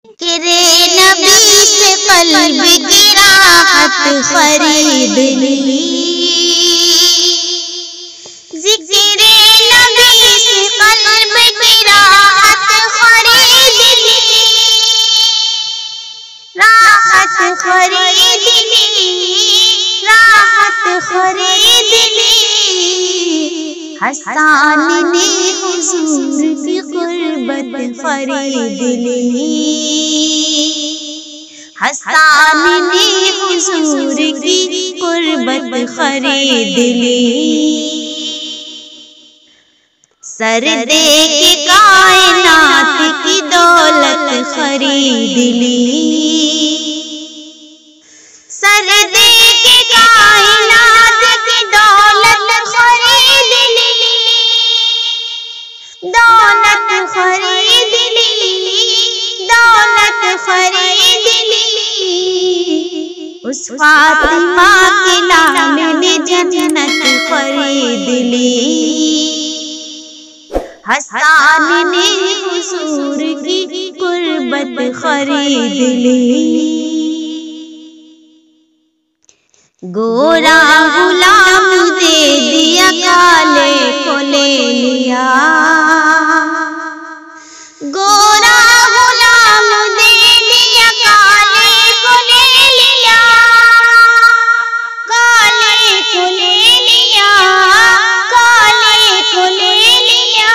ذکر نبی سے قلب کی راحت خرید لی، ذکر نبی سے قلب کی راحت خرید لی، راحت خرید لی، راحت خرید لی۔ حسان نے حضور کی قربت خرید لی، حسان نے حضور کی قربت خرید لی۔ سر دے کے کائنات کی دولت خرید لی، سر دے کے کائنات کی دولت خرید لی، دولت خرید لی، دولت خرید لی۔ اس فاطمہ کے لال نے جنت خرید لی، حسان نے حضور کی قربت خرید لی۔ گورا غلام دے دیا کالے کو لے لیا، گورا غلام دے دیا کالے کو لے لیا، کالے کو لے لیا، کالے کو لے لیا۔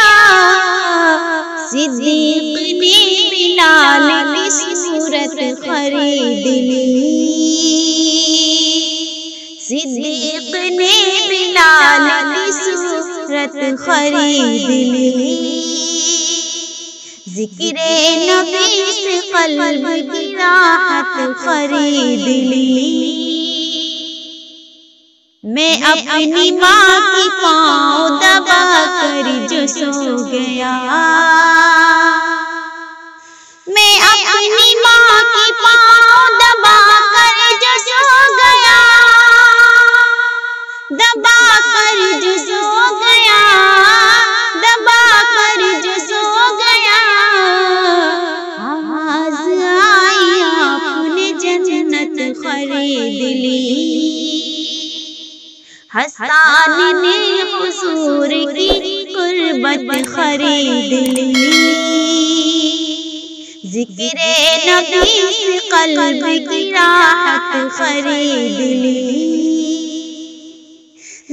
صدیق نے بلال کی صورت خرید لی، صدیق نے بلال کی صورت خرید لی۔ ذکر نبی سے قلب کی راحت خرید لی، میں اپنی ماں کی پاؤں دبا کر جو سو گیا، میں اپنی ماں کی پاؤں دبا کر جو سو گیا، دبا کر جو سو گیا، دبا کر جو سو گیا۔ آواز آئی آپ نے جنت خرید لی، حسان نے حضور کی قربت خرید لی۔ ذکر نبی سے قلب کی راحت خرید لی،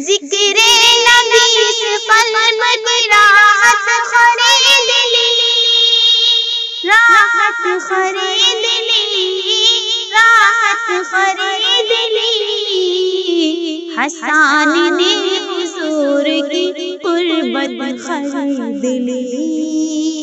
ذکر نبی سے قلب کی راحت خرید لی، راحت خرید لی، راحت خرید لی۔ حسان نے حضور کی قربت خرید لی۔